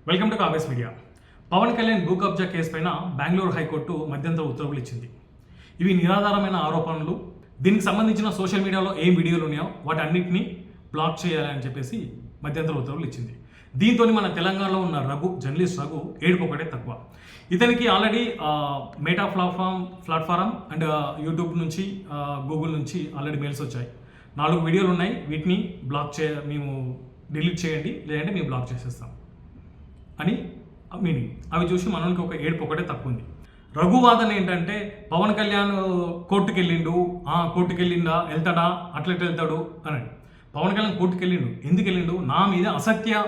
Welcome to Congress media. Pawan Kalyan భూ కబ్జా case పైన బెంగళూరు హైకోర్టు మధ్యంతర ఉత్తర్వులు ఇచ్చింది. ఇవి నిరాధారమైన ఆరోపణలు. దీనికి సంబంధించిన సోషల్ మీడియాలో ఏం వీడియోలు ఉన్నాయో వాటన్నిటిని బ్లాక్ చేయాలని చెప్పేసి మధ్యంతర ఉత్తర్వులు ఇచ్చింది. దీంతో మన తెలంగాణలో ఉన్న జర్నలిస్ట్ రఘు ఏడుపొకటే తక్కువ. ఇతనికి ఆల్రెడీ మేటా ప్లాట్ఫారం అండ్ యూట్యూబ్ నుంచి గూగుల్ నుంచి ఆల్రెడీ మెయిల్స్ వచ్చాయి. 4 వీడియోలు ఉన్నాయి, వీటిని మేము డిలీట్ చేయండి లేదంటే మేము బ్లాక్ చేసేస్తాం అని మీనింగ్. అవి చూసి మనకి ఒక ఏడుపొకటే తక్కువ ఉంది. రఘు వాదన ఏంటంటే పవన్ కళ్యాణ్ కోర్టుకు వెళ్ళిండు, కోర్టుకు వెళ్ళిండా, వెళ్తాడా, అట్లెట్ వెళ్తాడు అని. పవన్ కళ్యాణ్ కోర్టుకు వెళ్ళిండు. ఎందుకు వెళ్ళిండు? నా మీద అసత్య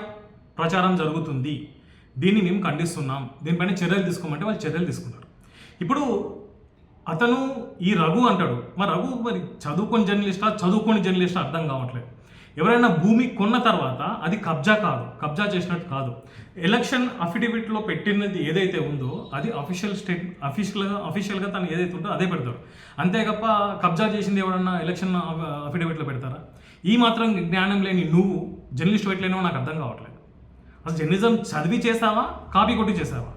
ప్రచారం జరుగుతుంది, దీన్ని మేము ఖండిస్తున్నాం, దీనిపైన చర్యలు తీసుకోమంటే వాళ్ళు చర్యలు తీసుకున్నారు. ఇప్పుడు అతను ఈ రఘు అంటాడు, మరి రఘు మరి చదువుకొని జర్నలిస్టా అర్థం కావట్లేదు. ఎవరైనా భూమి కొన్న తర్వాత అది కబ్జా చేసినట్టు కాదు. ఎలక్షన్ అఫిడవిట్లో పెట్టినది ఏదైతే ఉందో అది అఫీషియల్గా తను ఏదైతే ఉందో అదే పెడతారు. అంతేగప్ప కబ్జా చేసింది ఎవరన్నా ఎలక్షన్ అఫిడవిట్లో పెడతారా? ఈ మాత్రం జ్ఞానం లేని నువ్వు జర్నలిస్ట్ పెట్టలేనో నాకు అర్థం కావట్లేదు. అసలు జర్నలిజం చదివి చేసావా, కాపీ కొట్టి చేసావా?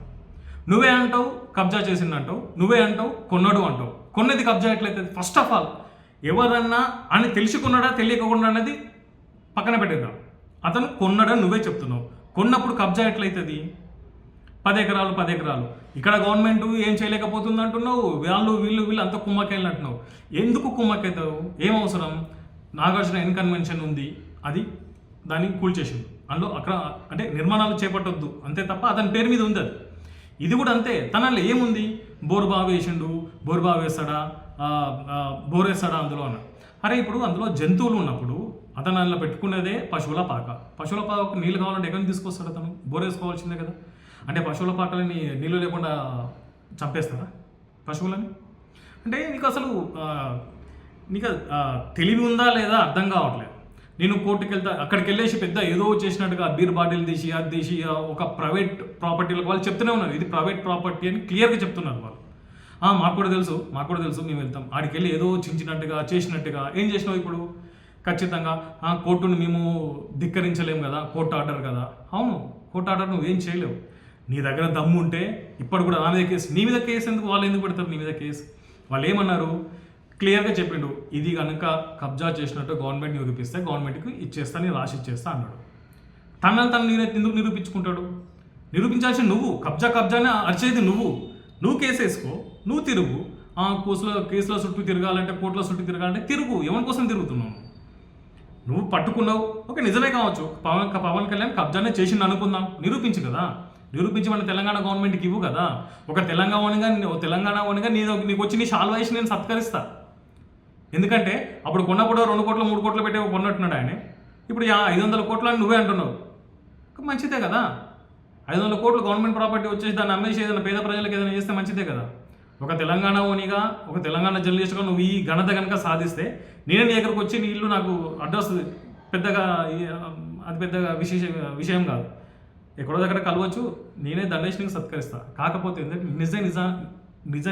నువ్వే అంటావు కబ్జా చేసింది అంటావు, నువ్వే అంటావు కొన్నాడు అంటావు. కొన్నది కబ్జా ఎట్లయితే? ఫస్ట్ ఆఫ్ ఆల్ ఎవరన్నా అని తెలిసి కొన్నాడా తెలియకుండా అన్నది పక్కన పెట్టేద్దాం. అతను కొన్నాడని నువ్వే చెప్తున్నావు. కొన్నప్పుడు కబ్జా ఎట్లయితుంది? 10 ఎకరాలు. ఇక్కడ గవర్నమెంట్ ఏం చేయలేకపోతుంది అంటున్నావు. వీళ్ళు అంతా కుమ్మకేళ్ళు అంటున్నావు. ఎందుకు కుమ్మకైతావు? ఏం అవసరం? నాగార్జున కన్వెన్షన్ ఉంది, అది దాన్ని కూల్చేసింది. అందులో అక్కడ అంటే నిర్మాణాలు చేపట్టొద్దు అంతే తప్ప అతని పేరు మీద ఉంది అది. ఇది కూడా అంతే. తనలో ఏముంది? బోరు బాగా వేసిండు, బోరు బాగా వేస్తాడా, బోర్ వేస్తాడా అందులో అన్న. అరే ఇప్పుడు అందులో జంతువులు ఉన్నప్పుడు అతను అందులో పెట్టుకునేదే పశువుల పాక నీళ్ళు కావాలంటే ఎక్కడ తీసుకొస్తాడు? అతను బోర్ వేసుకోవాల్సిందే కదా. అంటే పశువుల పాకలని నీళ్ళు లేకుండా చంపేస్తారా పశువులని? అంటే నీకు అసలు తెలివి ఉందా లేదా అర్థం కావట్లేదు. నేను కోర్టుకి వెళ్తా, అక్కడికి వెళ్ళేసి పెద్ద ఏదో చేసినట్టుగా బీర్ బాటిల్ తీసి అది తీసి ఒక ప్రైవేట్ ప్రాపర్టీలకు వాళ్ళు చెప్తూనే ఉన్నారు ఇది ప్రైవేట్ ప్రాపర్టీ అని క్లియర్గా చెప్తున్నారు వాళ్ళు. మాకు కూడా తెలుసు మేము వెళ్తాం. ఆడికి వెళ్ళి ఏదో చించినట్టుగా చేసినట్టుగా ఏం చేసినావు ఇప్పుడు? ఖచ్చితంగా కోర్టును మేము ధిక్కరించలేము కదా, కోర్టు ఆర్డర్ కదా. అవును, కోర్టు ఆర్డర్ నువ్వేం చేయలేవు. నీ దగ్గర దమ్ము ఉంటే ఇప్పుడు కూడా నా మీద కేసు, నీ మీద కేసు ఎందుకు? వాళ్ళు ఎందుకు పెడతారు నీ మీద కేసు? వాళ్ళు ఏమన్నారు? క్లియర్గా చెప్పిండు, ఇది కనుక కబ్జా చేసినట్టు గవర్నమెంట్ నిరూపిస్తే గవర్నమెంట్కి ఇచ్చేస్తా, నేను రాసి ఇచ్చేస్తా అన్నాడు. తను ఎందుకు నిరూపించుకుంటాడు? నిరూపించాల్సి నువ్వు. కబ్జానే అరిచేది నువ్వు కేసు వేసుకో, నువ్వు తిరుగు. కేసులో చుట్టూ తిరగాలంటే, కోర్టులో చుట్టూ తిరగాలంటే తిరుగు. ఎవరి కోసం తిరుగుతున్నావు? నువ్వు పట్టుకున్నావు, ఓకే, నిజమే కావచ్చు. పవన్ కళ్యాణ్ కబ్జానే చేసిండు అనుకుందాం, నిరూపించు కదా. నిరూపించి మన తెలంగాణ గవర్నమెంట్కి ఇవ్వు కదా. ఒక తెలంగాణగా నీకు వచ్చి నీ షాల్వా వేసి నేను సత్కరిస్తా. ఎందుకంటే అప్పుడు కొన్నప్పుడు 2 కోట్లు 3 కోట్లు పెట్టే కొన్నట్టున్నాడు ఆయన. ఇప్పుడు 500 కోట్లు అని నువ్వే అంటున్నావు. మంచిదే కదా. 500 కోట్లు గవర్నమెంట్ ప్రాపర్టీ వచ్చేసి దాన్ని అమ్మేసి ఏదైనా పేద ప్రజలకు ఏదైనా చేస్తే మంచిదే కదా. ఒక తెలంగాణ ఓనిగా, ఒక తెలంగాణ జర్నలిస్ట్గా నువ్వు ఈ ఘనత కనుక సాధిస్తే నేనే నీ దగ్గరకు వచ్చి నీ ఇల్లు నాకు అడ్రస్ పెద్దగా అది పెద్దగా విషయం కాదు. ఎక్కడో దగ్గర కలవచ్చు, నేనే దండేశ్వరికి సత్కరిస్తా. కాకపోతే ఏంటంటే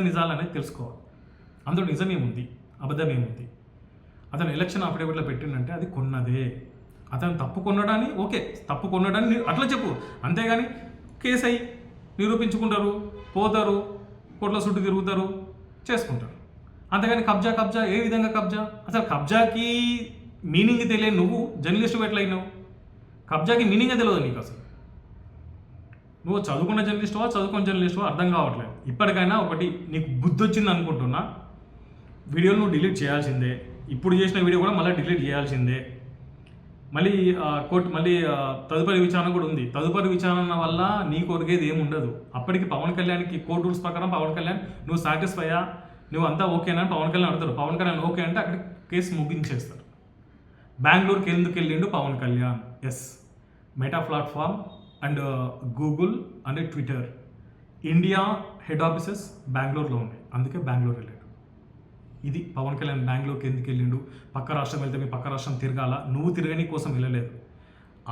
నిజాలు అనేది తెలుసుకోవాలి. అందులో నిజమేముంది, అబద్ధమేముంది? అతను ఎలక్షన్ అఫిడవిట్లో పెట్టిండంటే అది కొన్నదే. అతను తప్పు కొన్నాడని ఓకే, తప్పు కొన్నాడని అట్లా చెప్పు. అంతేగాని కేసు అయ్యి నిరూపించుకుంటారు, పోతారు, కోర్టుల చుట్టూ తిరుగుతారు, చేసుకుంటారు. అంతేగాని కబ్జా ఏ విధంగా కబ్జా? అసలు కబ్జాకి మీనింగ్ తెలియని నువ్వు జర్నలిస్టు ఎట్లయినావు? కబ్జాకి మీనింగే తెలియదు నీకు. అసలు నువ్వు చదువుకున్న జర్నలిస్టువా అర్థం కావట్లేదు. ఇప్పటికైనా ఒకటి నీకు బుద్ధి వచ్చింది అనుకుంటున్నా, వీడియోలు నువ్వు డిలీట్ చేయాల్సిందే. ఇప్పుడు చేసిన వీడియో కూడా మళ్ళీ డిలీట్ చేయాల్సిందే. మళ్ళీ తదుపరి విచారణ కూడా ఉంది. తదుపరి విచారణ వల్ల నీకు ఒరిగేది ఏమి ఉండదు. అప్పటికి పవన్ కళ్యాణ్కి కోర్టు రూల్స్ ప్రకారం పవన్ కళ్యాణ్ నువ్వు సాటిస్ఫైయా, నువ్వు అంతా ఓకేనా అని పవన్ కళ్యాణ్ అడుగుతారు. పవన్ కళ్యాణ్ ఓకే అంటే అక్కడ కేసు ముగించేస్తారు. బెంగళూరుకి ఎందుకు వెళ్ళిండు Pawan Kalyan? Yes, Meta platform and Google and Twitter India head offices బెంగళూరులో ఉన్నాయి, అందుకే బెంగళూరు వెళ్ళాడు. ఇది పవన్ కళ్యాణ్ బెంగళూరుకి ఎందుకు వెళ్ళిండు? పక్క రాష్ట్రం వెళ్తే మీ పక్క రాష్ట్రం తిరగాల, నువ్వు తిరగని కోసం వెళ్ళలేదు.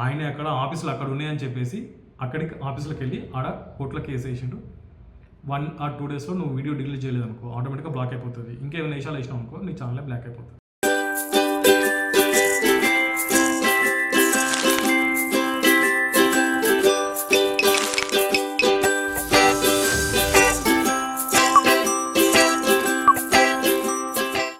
ఆయన అక్కడ ఆఫీసులు అక్కడ ఉన్నాయని చెప్పేసి అక్కడికి ఆఫీసులకు వెళ్ళి ఆడ కోర్టులో కేసు వేసిండు. 1 or 2 డేస్లో నువ్వు వీడియో డిలీట్ చేయలేదు అనుకో, ఆటోమేటిక్గా బ్లాక్ అయిపోతుంది. ఇంకేమైనా విషయాలు వేసినావు అనుకో, నీ ఛానల్ బ్లాక్ అయిపోతుంది.